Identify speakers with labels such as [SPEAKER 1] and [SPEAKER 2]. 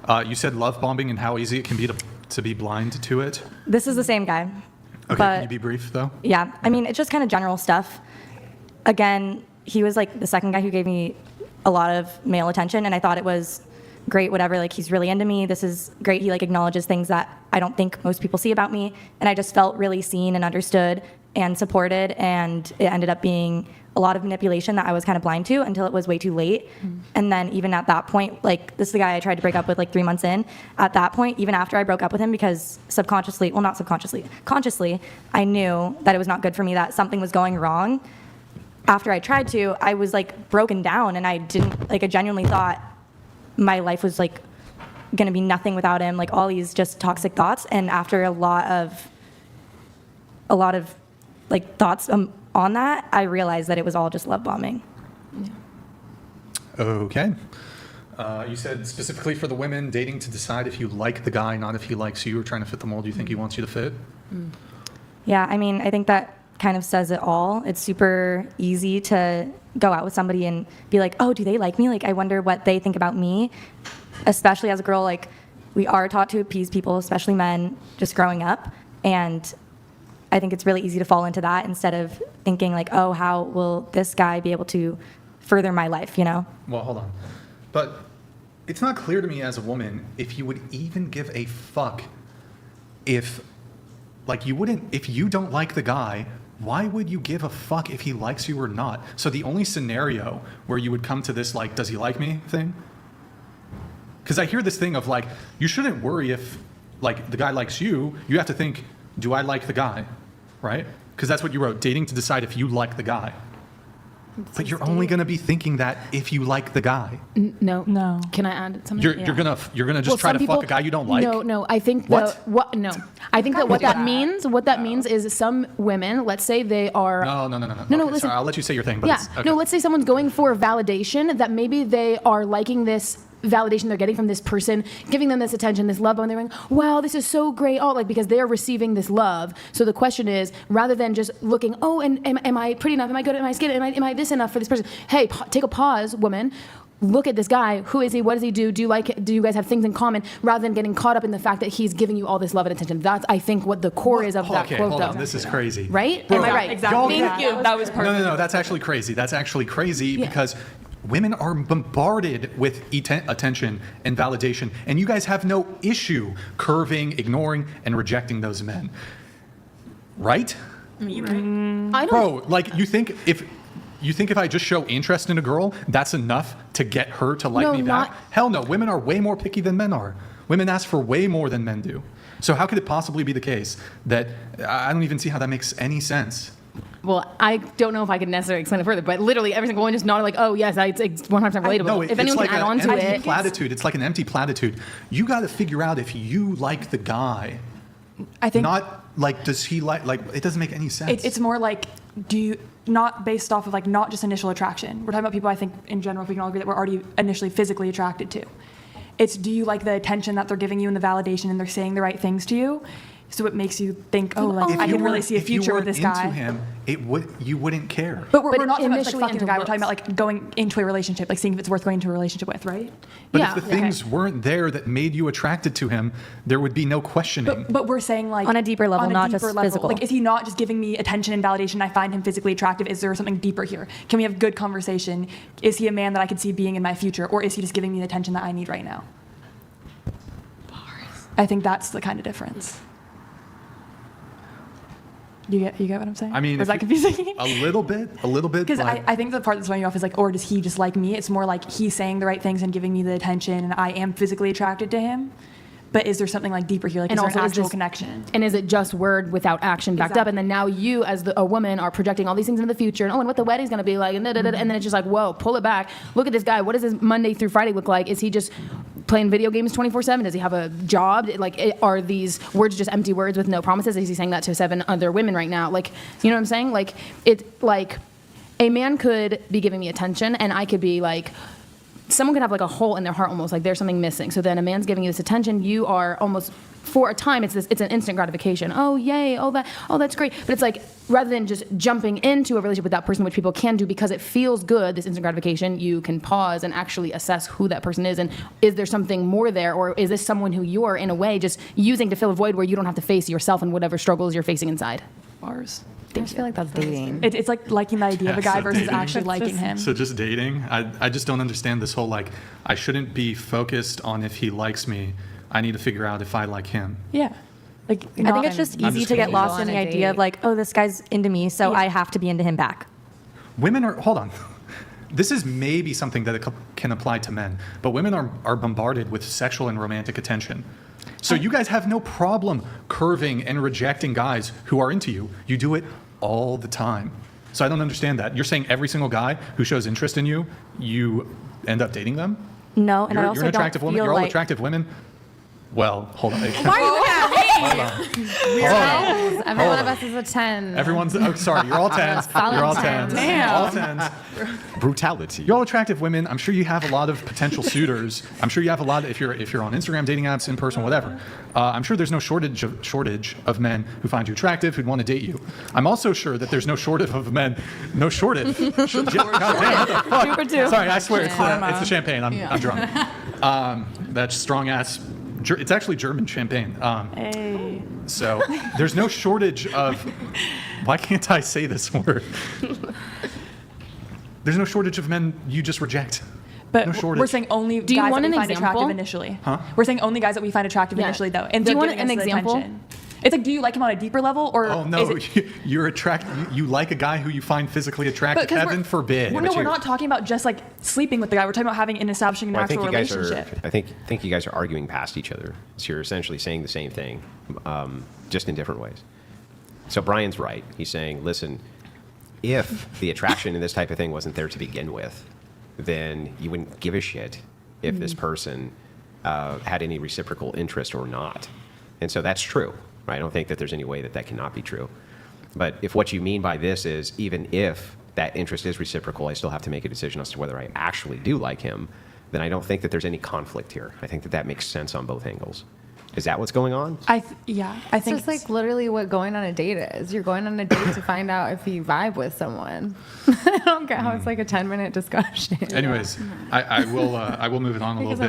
[SPEAKER 1] You said love bombing and how easy it can be to be blind to it.
[SPEAKER 2] This is the same guy.
[SPEAKER 1] Okay,
[SPEAKER 2] but,
[SPEAKER 1] can you be brief, though?
[SPEAKER 2] Yeah, I mean, it's just kind of general stuff. Again, he was like the second guy who gave me a lot of male attention, and I thought it was great, whatever, like he's really into me, this is great, he like acknowledges things that I don't think most people see about me, and I just felt really seen and understood and supported, and it ended up being a lot of manipulation that I was kind of blind to until it was way too late. And then even at that point, like this is the guy I tried to break up with like 3 months in, at that point, even after I broke up with him, because subconsciously, well not subconsciously, consciously, I knew that it was not good for me, that something was going wrong. After I tried to, I was like broken down, and I didn't, like I genuinely thought my life was like gonna be nothing without him, like all these just toxic thoughts. And after a lot of like thoughts on that, I realized that it was all just love bombing.
[SPEAKER 1] Okay. You said specifically for the women, dating to decide if you like the guy, not if he likes you, or trying to fit the mold you think he wants you to fit.
[SPEAKER 2] Yeah, I mean, I think that kind of says it all. It's super easy to go out with somebody and be like, oh, do they like me? Like, I wonder what they think about me. Especially as a girl, like, we are taught to appease people, especially men, just growing up. And I think it's really easy to fall into that instead of thinking like, oh, how will this guy be able to further my life, you know?
[SPEAKER 1] Well, hold on. But it's not clear to me as a woman if you would even give a fuck if, like, you wouldn't, if you don't like the guy, why would you give a fuck if he likes you or not? So the only scenario where you would come to this, like, does he like me thing? Because I hear this thing of, like, you shouldn't worry if, like, the guy likes you. You have to think, do I like the guy, right? Because that's what you wrote, dating to decide if you like the guy. But you're only going to be thinking that if you like the guy.
[SPEAKER 3] No. Can I add something?
[SPEAKER 1] You're gonna just try to fuck a guy you don't like.
[SPEAKER 3] No. I think
[SPEAKER 1] What?
[SPEAKER 3] I think that what that means. What that means is some women. Let's say they are.
[SPEAKER 1] No.
[SPEAKER 3] No,
[SPEAKER 1] Okay,
[SPEAKER 3] listen.
[SPEAKER 1] sorry, I'll let you say your thing. But
[SPEAKER 3] Yeah.
[SPEAKER 1] it's, okay.
[SPEAKER 3] No. Let's say someone's going for validation. That maybe they are liking this validation they're getting from this person, giving them this attention, this love, and they're going, wow, this is so great. Oh, like, because they are receiving this love. So the question is, rather than just looking, oh, and am I pretty enough? Am I good? Am I skinny? Am I this enough for this person? Hey, take a pause, woman. Look at this guy. Who is he? What does he do? Do you guys have things in common? Rather than getting caught up in the fact that he's giving you all this love and attention. That's, I think, what the core is of that
[SPEAKER 1] Okay,
[SPEAKER 3] quote,
[SPEAKER 1] hold
[SPEAKER 3] though.
[SPEAKER 1] on. This is crazy.
[SPEAKER 3] Right?
[SPEAKER 1] Bro,
[SPEAKER 3] Am I right?
[SPEAKER 4] Exactly.
[SPEAKER 1] Y'all-
[SPEAKER 4] Thank you. That was perfect.
[SPEAKER 1] No. That's actually crazy. That's actually crazy because women are bombarded with attention and validation, and you guys have no issue curving, ignoring, and rejecting those men. Right?
[SPEAKER 3] I don't.
[SPEAKER 1] Bro, like, you think if I just show interest in a girl, that's enough to get her to like
[SPEAKER 3] No,
[SPEAKER 1] me back?
[SPEAKER 3] not-
[SPEAKER 1] Hell no. Women are way more picky than men are. Women ask for way more than men do. So how could it possibly be the case that I don't even see how that makes any sense?
[SPEAKER 3] Well, I don't know if I could necessarily explain it further, but literally every single one just nodded like, oh, yes, it's 100% relatable.
[SPEAKER 1] No,
[SPEAKER 3] if
[SPEAKER 1] it's
[SPEAKER 3] anyone
[SPEAKER 1] like
[SPEAKER 3] can add
[SPEAKER 1] an
[SPEAKER 3] on to
[SPEAKER 1] empty
[SPEAKER 3] it.
[SPEAKER 1] platitude. It's like an empty platitude. You got to figure out if you like the guy.
[SPEAKER 4] I think
[SPEAKER 1] Not like, does he like, it doesn't make any sense.
[SPEAKER 4] it's more like, do you, not based off of like not just initial attraction. We're talking about people I think in general, if we can all agree that we're already initially physically attracted to. It's, do you like the attention that they're giving you and the validation and they're saying the right things to you? So it makes you think, oh, like
[SPEAKER 1] If
[SPEAKER 4] I
[SPEAKER 1] you
[SPEAKER 4] can really
[SPEAKER 1] weren't-
[SPEAKER 4] see a future with this
[SPEAKER 1] If you weren't
[SPEAKER 4] guy.
[SPEAKER 1] into him, you wouldn't care.
[SPEAKER 4] But we're
[SPEAKER 3] But
[SPEAKER 4] not talking about like
[SPEAKER 3] initially
[SPEAKER 4] fucking the
[SPEAKER 3] into
[SPEAKER 4] guy. We're talking
[SPEAKER 3] looks.
[SPEAKER 4] about like going into a relationship, like seeing if it's worth going into a relationship with, right?
[SPEAKER 1] But
[SPEAKER 3] Yeah,
[SPEAKER 1] if the
[SPEAKER 3] okay.
[SPEAKER 1] things weren't there that made you attracted to him, there would be no questioning.
[SPEAKER 4] But we're saying like
[SPEAKER 2] On a deeper level,
[SPEAKER 4] on a
[SPEAKER 2] not
[SPEAKER 4] deeper
[SPEAKER 2] just
[SPEAKER 4] level.
[SPEAKER 2] physical.
[SPEAKER 4] Like, is he not just giving me attention and validation? I find him physically attractive. Is there something deeper here? Can we have good conversation? Is he a man that I could see being in my future, or is he just giving me the attention that I need right now? I think that's the kind of difference. You get what I'm saying?
[SPEAKER 1] I mean,
[SPEAKER 4] was
[SPEAKER 1] if
[SPEAKER 4] that
[SPEAKER 1] you-
[SPEAKER 4] confusing?
[SPEAKER 1] a little bit.
[SPEAKER 4] Because
[SPEAKER 1] but
[SPEAKER 4] I think the part that's throwing you off is like, or does he just like me? It's more like he's saying the right things and giving me the attention, and I am physically attracted to him. But is there something like deeper here? Like,
[SPEAKER 3] And
[SPEAKER 4] is there
[SPEAKER 3] also,
[SPEAKER 4] an
[SPEAKER 3] is
[SPEAKER 4] actual
[SPEAKER 3] this-
[SPEAKER 4] connection?
[SPEAKER 3] And is it just word without action backed up?
[SPEAKER 4] Exactly.
[SPEAKER 3] And then now you, as a woman, are projecting all these things into the future. And oh, and what the wedding's going to be like. And, and then it's just like, whoa, pull it back. Look at this guy. What does his Monday through Friday look like? Is he just playing video games 24/7? Does he have a job? Like, are these words just empty words with no promises? Is he saying that to 7 other women right now? Like, you know what I'm saying? Like, it's like a man could be giving me attention, and I could be like, someone could have like a hole in their heart almost, like there's something missing. So then a man's giving you this attention, you are almost for a time, it's an instant gratification. Oh, yay. Oh, that's great. But it's like, rather than just jumping into a relationship with that person, which people can do because it feels good, this instant gratification, you can pause and actually assess who that person is. And is there something more there? Or is this someone who you're, in a way, just using to fill a void where you don't have to face yourself and whatever struggles you're facing inside?
[SPEAKER 4] Bars.
[SPEAKER 5] I just feel like that's dating.
[SPEAKER 4] It's like liking the idea of a
[SPEAKER 1] Yeah,
[SPEAKER 4] guy
[SPEAKER 1] so
[SPEAKER 4] versus
[SPEAKER 1] dating.
[SPEAKER 4] actually liking him.
[SPEAKER 1] So just dating, I just don't understand this whole like, I shouldn't be focused on if he likes me. I need to figure out if I like him.
[SPEAKER 4] Yeah. Like,
[SPEAKER 2] I think it's just
[SPEAKER 1] I'm
[SPEAKER 2] easy
[SPEAKER 1] just
[SPEAKER 2] to get
[SPEAKER 1] confused.
[SPEAKER 2] lost in
[SPEAKER 5] On
[SPEAKER 2] the
[SPEAKER 5] a
[SPEAKER 2] idea of
[SPEAKER 5] date.
[SPEAKER 2] like, oh, this guy's into me, so I have to be into him back.
[SPEAKER 1] Women are, hold on. This is maybe something that can apply to men, but women are bombarded with sexual and romantic attention. So you guys have no problem curving and rejecting guys who are into you. You do it all the time. So I don't understand that. You're saying every single guy who shows interest in you, you end up dating them?
[SPEAKER 2] No, and I
[SPEAKER 1] You're
[SPEAKER 2] also
[SPEAKER 1] an attractive
[SPEAKER 2] don't
[SPEAKER 1] woman.
[SPEAKER 2] feel
[SPEAKER 1] You're all
[SPEAKER 2] like
[SPEAKER 1] attractive women. Well, hold on.
[SPEAKER 5] Every one of us is a 10.
[SPEAKER 1] Everyone's, oh, sorry, you're all 10s.
[SPEAKER 5] Solid
[SPEAKER 1] You're all
[SPEAKER 5] 10s.
[SPEAKER 1] 10s.
[SPEAKER 4] Damn.
[SPEAKER 1] All 10s.
[SPEAKER 6] Brutality.
[SPEAKER 1] You're all attractive women. I'm sure you have a lot of potential suitors. I'm sure you have a lot, if you're on Instagram, dating apps, in person, whatever. I'm sure there's no shortage of men who find you attractive, who'd want to date you. I'm also sure that there's no shortage of men, no shortage. God damn, what the fuck?
[SPEAKER 3] 2 for 2.
[SPEAKER 1] Sorry, I swear it's the champagne. I'm drunk. That's strong ass. It's actually German champagne.
[SPEAKER 4] Hey.
[SPEAKER 1] So there's no shortage of. Why can't I say this word? There's no shortage of men you just reject.
[SPEAKER 4] But
[SPEAKER 1] No shortage.
[SPEAKER 4] we're saying only
[SPEAKER 3] Do you
[SPEAKER 4] guys
[SPEAKER 3] want
[SPEAKER 4] that we
[SPEAKER 3] an
[SPEAKER 4] find
[SPEAKER 3] example?
[SPEAKER 4] attractive initially.
[SPEAKER 1] Huh?
[SPEAKER 4] We're saying only guys that we find attractive
[SPEAKER 3] Yeah.
[SPEAKER 4] initially, though. And
[SPEAKER 3] Do you
[SPEAKER 4] they're
[SPEAKER 3] want
[SPEAKER 4] giving
[SPEAKER 3] an
[SPEAKER 4] us the
[SPEAKER 3] example?
[SPEAKER 4] attention. It's like, do you like him on a deeper level, or
[SPEAKER 1] Oh
[SPEAKER 4] is
[SPEAKER 1] no,
[SPEAKER 4] it,
[SPEAKER 1] you're attracted. You like a guy who you find physically attractive.
[SPEAKER 4] 'cause
[SPEAKER 1] Heaven forbid.
[SPEAKER 4] No, we're not talking about just like sleeping with the guy. We're talking about having and establishing an
[SPEAKER 6] Well, I think
[SPEAKER 4] actual
[SPEAKER 6] you guys are.
[SPEAKER 4] relationship.
[SPEAKER 6] I think you guys are arguing past each other. So you're essentially saying the same thing, just in different ways. So Brian's right. He's saying, listen, if the attraction in this type of thing wasn't there to begin with, then you wouldn't give a shit if this person had any reciprocal interest or not. And so that's true. Right? I don't think that there's any way that that cannot be true. But if what you mean by this is even if that interest is reciprocal, I still have to make a decision as to whether I actually do like him, then I don't think that there's any conflict here. I think that that makes sense on both angles. Is that what's going on?
[SPEAKER 4] I
[SPEAKER 5] It's
[SPEAKER 4] think
[SPEAKER 5] just like literally what going on a date is. You're going on a date to find out if you vibe with someone. I don't get how it's like a 10-minute discussion.
[SPEAKER 1] Anyways, I will move it on a little
[SPEAKER 5] Because
[SPEAKER 1] bit.